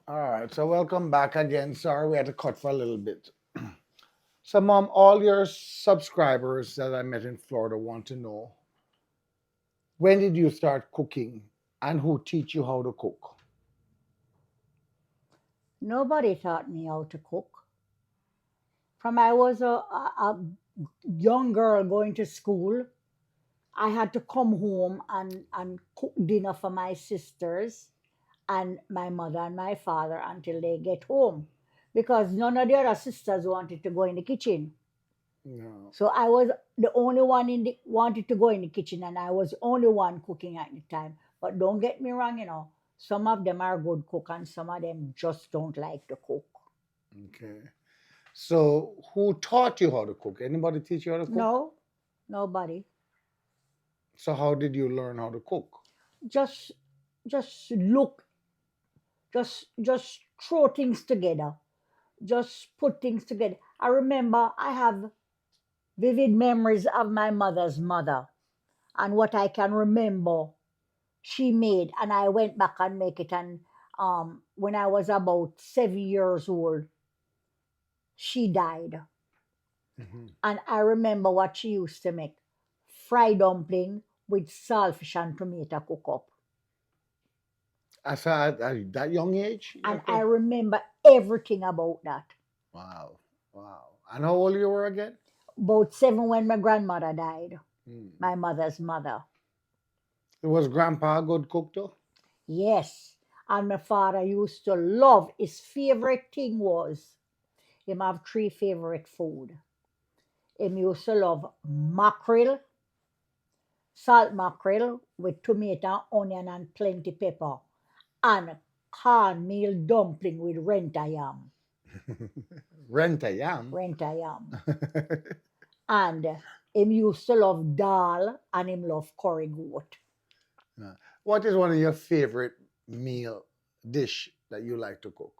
All right, so welcome back again. Sorry, we had to cut for a little bit. So, Mom, all your subscribers that I met in Florida want to know when did you start cooking and who teach you how to cook? Nobody taught me how to cook. From I was a young girl going to school, I had to come home and cook dinner for my sisters and my mother and my father until they get home. Because none of the other sisters wanted to go in the kitchen. No. So I was the only one wanted to go in the kitchen, and I was the only one cooking at the time. But don't get me wrong, some of them are good cook and some of them just don't like to cook. Okay. So, who taught you how to cook? Anybody teach you how to cook? No, nobody. So, how did you learn how to cook? Just just look, just throw things together. Just put things together. I remember I have vivid memories of my mother's mother and what I can remember she made, and I went back and make it. And when I was about 7 years old, she died, Hmm. and I remember what she used to make: fried dumpling with saltfish and tomato cook up. At that young age? And I Okay. remember everything about that. Wow. Wow. And how old you were again? About 7 when my grandmother died, Hmm. my mother's mother. Was Grandpa a good cook too? Yes. And my father used to love, his favorite thing was, him have three favorite food. Him used to love mackerel, salt mackerel with tomato, onion, and plenty pepper, and cornmeal dumpling with renta yam. Rent a yam. Renta yam. And him used to love dal and him love curry goat. Yeah. What is one of your favorite meal dish that you like to cook?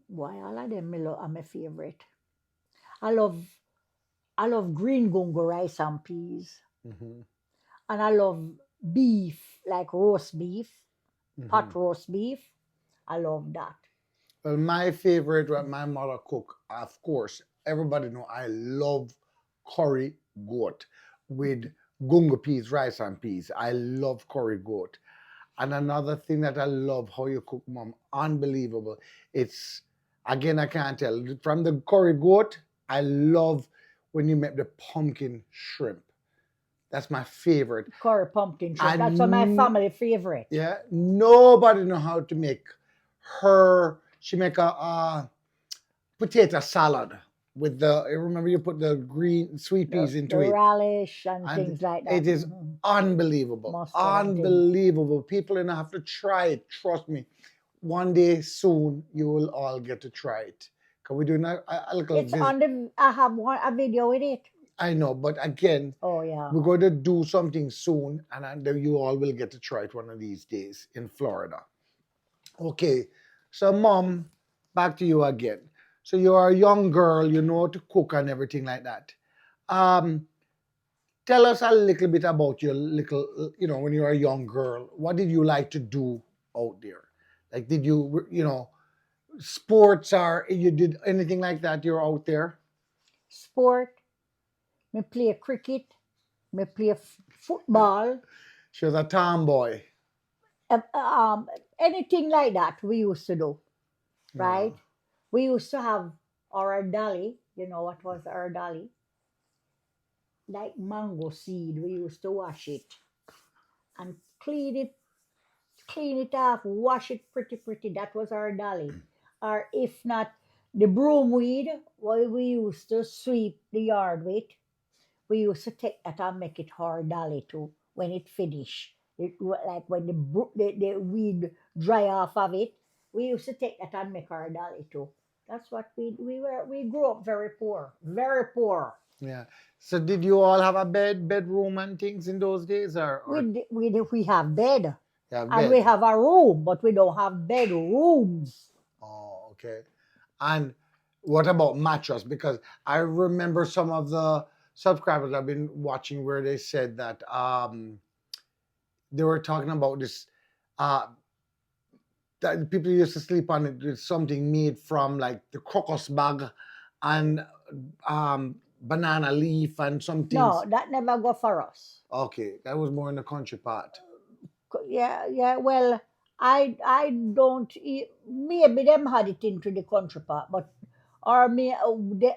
Why all of them are my favorite. I love I love green gungo rice and peas. Hmm. And I love beef, like roast beef, Hmm. pot roast beef. I love that. Well, my favorite, what my mother cook, of course, everybody know I love curry goat with gungo peas, rice and peas. I love curry goat. And another thing that I love how you cook, mom, unbelievable. It's again I can't tell. From the curry goat, I love when you make the pumpkin shrimp. That's my favorite. Curry pumpkin shrimp. That's one of my And family favorite. yeah, nobody know how to make her. She make a potato salad with the. Remember you put the green sweet The, peas the into it, relish and and things like it that. is unbelievable, Mustard and things. unbelievable. People gonna have to try it. Trust me. One day soon, you will all get to try it. Cause we do not a little It's visit. on the. I have a video with it. I know, but again, Oh yeah. we're going to do something soon, and then you all will get to try it one of these days in Florida. Okay, so mom, back to you again. So you are a young girl, you know how to cook and everything like that. Um, Tell us a little bit about your little, when you were a young girl. What did you like to do out there? Like, did you, sports or you did anything like that? You're out there. Sport. Me play cricket. Me play football. She was a tomboy. Um, um, Anything like that we used to do. Yeah. Right. We used to have our dolly. You know what was our dolly? Like mango seed. We used to wash it and clean it off, wash it pretty, pretty. That was our dolly. Or if not, the broom weed, what we used to sweep the yard with, we used to take that and make it our dolly too when it finished. Like when the weed dry off of it, we used to take that and make our dolly too. That's what we grew up very poor, very poor. Yeah. So did you all have a bedroom and things in those days, or We have bed yeah, and we bed? have a room, but we don't have bedrooms. Oh, okay. And what about mattress? Because I remember some of the subscribers I've been watching where they said that they were talking about this. uh, that people used to sleep on it with something made from like the crocus bag and banana leaf and some things. No, that never go for us. Okay, that was more in the country part. Yeah, yeah. Well, I don't. Maybe them had it into the country part, but or me.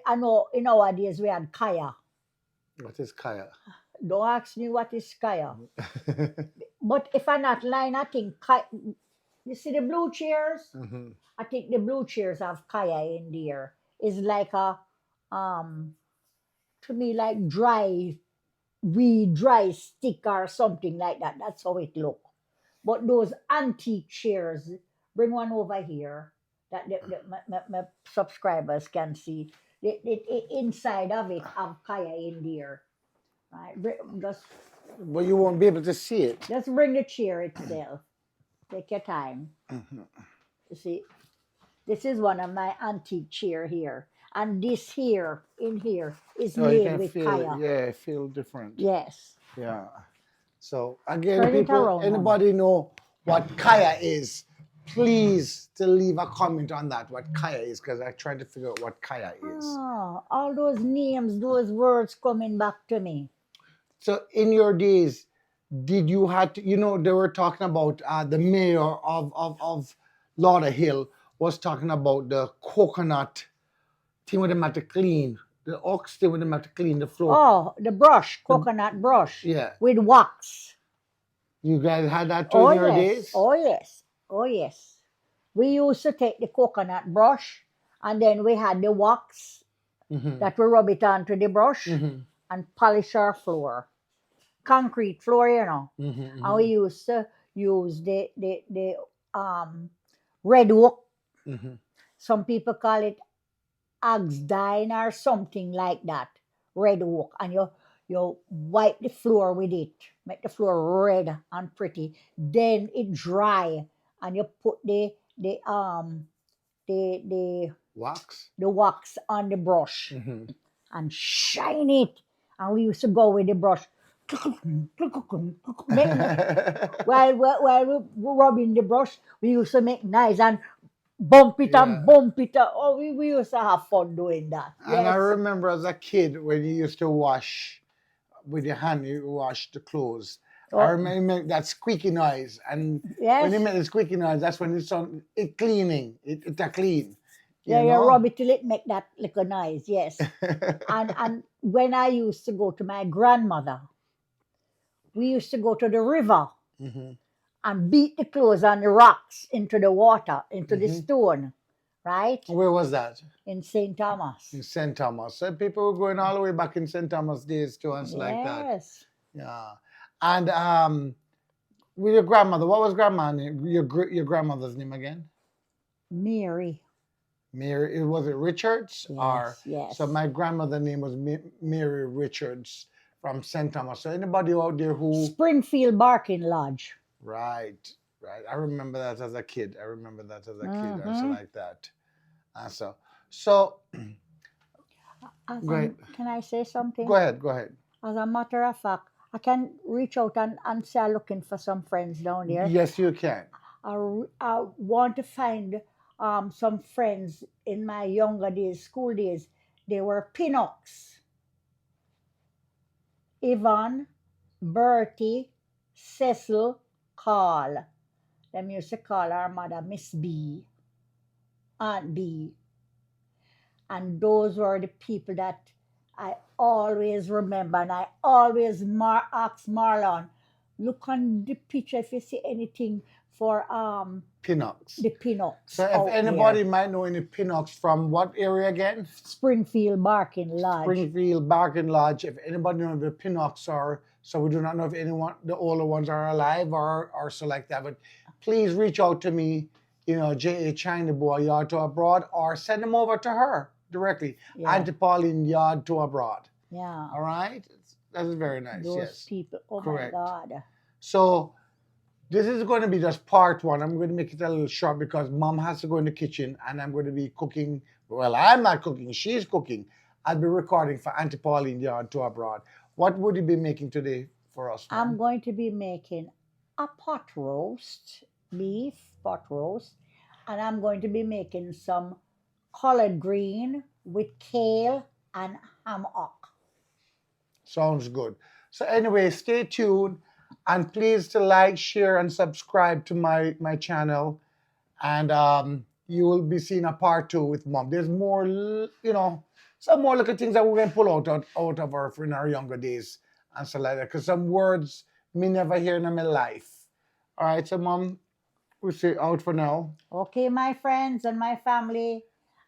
I know in our days we had kaya. What is kaya? Don't ask me what is kaya. But if I'm not lying, I think you see the blue chairs. Mhm. I think the blue chairs have kaya in there. It's like a um to me like dry stick or something like that. That's how it look. But those antique chairs, bring one over here that my subscribers can see. Inside of it have kaya in there. Right? Well, you won't be able to see it. Just bring the chair itself. Take your time. Mhm. You see, this is one of my antique chair here. And this here, in here, is Oh, you made can with feel it. kaya. Yeah, feel different. Yes. Yeah. So again, Turn it people, around, anybody know what kaya is? Please to leave a comment on that. What kaya is, because I tried to figure out what kaya is. Oh, all those names, those words coming back to me. So in your days, did you had to, they were talking about the mayor of Lauderhill was talking about the coconut thing with them had to clean, the ox thing with them had to clean the floor. Oh, the brush, The- coconut brush. Yeah. With wax. You guys had that too Oh, in your yes. days? Oh, yes. Oh, yes. We used to take the coconut brush and then we had the wax Mhm. that we rub it onto the brush Mhm. and polish our floor. Concrete floor, Mhm. And we used to use the red oak. Mhm. Some people call it Agsdine or something like that. Red oak. And you wipe the floor with it. Make the floor red and pretty. Then it dry. And you put the Wax. the wax on the brush Mhm. and shine it. And we used to go with the brush. While we were rubbing the brush, we used to make noise and bump it Yeah. and bump it. Oh, we used to have fun doing that. And I Yes. remember as a kid when you used to wash with your hand, you wash the clothes. I Oh, remember you make that squeaky noise, and when yes. you make the squeaky noise, that's when it's on it cleaning. It a clean. Yeah, You you know? rub it till it make that little noise. Yes. And when I used to go to my grandmother, we used to go to the river Mhm. and beat the clothes on the rocks into the water, into the Mhm. stone, right? Where was that? In St. Thomas. In St. Thomas. So people were going all the way back in St. Thomas days too, and stuff like that. Yes. Yeah. And with your grandmother, what was grandma name? Your grandmother's name again? Mary. Mary. Was it Richards? Or Yes, yes. so my grandmother's name was Mary Richards from St. Thomas. So anybody out there who Springfield Barking Lodge. right. I remember that as a kid. And so Mhm. like that. And so go ahead. Can I say something? Go ahead. As a matter of fact, I can reach out and say I'm looking for some friends down there. Yes, you can. I want to find some friends in my younger days, school days. They were Pinox. Yvonne, Bertie, Cecil, Carl. Them used to call our mother Miss B, Aunt B. And those were the people that I always remember. And I always ask Marlon, look on the picture if you see anything for Pinox. the Pinox. So if anybody might know any Pinox from what area again? Springfield Barking Lodge. Springfield Barking Lodge. If anybody knows the Pinox are, so we do not know if anyone, the older ones are alive or so like that. But please reach out to me, J.A. China Boy Yard to Abroad, or send them over to her directly. Yeah. Auntypaulineyaadtoabroad. Yeah. All right? That is very nice. Those yes. people. Oh Correct. my God. So this is going to be just part one. I'm going to make it a little short because Mom has to go in the kitchen and I'm going to be cooking. Well, I'm not cooking. She's cooking. I'll be recording for Auntie Pauline Yard to Abroad. What would you be making today for us, Mom? I'm going to be making a pot roast, beef pot roast, and I'm going to be making some collard green with kale and hammock. Sounds good. So anyway, stay tuned and please to like, share, and subscribe to my channel. And you will be seeing a part 2 with mom. There's more, some more little things that we're going to pull out of her in our younger days and so like that. Because some words me never hear in my life. All right, so mom, we say out for now. Okay, my friends and my family,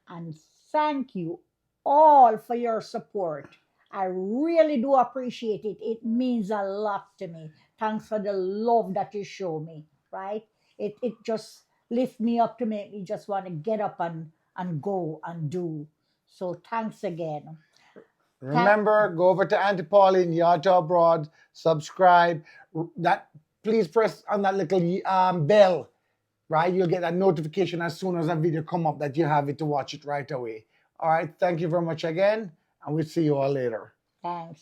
and thank you all for your support. I really do appreciate it. It means a lot to me. Thanks for the love that you show me, right? It just lifts me up to make me just want to get up and go and do. So thanks again. Remember, go over to Auntypaulineyaadtoabroad, subscribe. That please press on that little bell, right? You'll get a notification as soon as a video come up that you have it to watch it right away. All right, thank you very much again, and we'll see you all later. Thanks.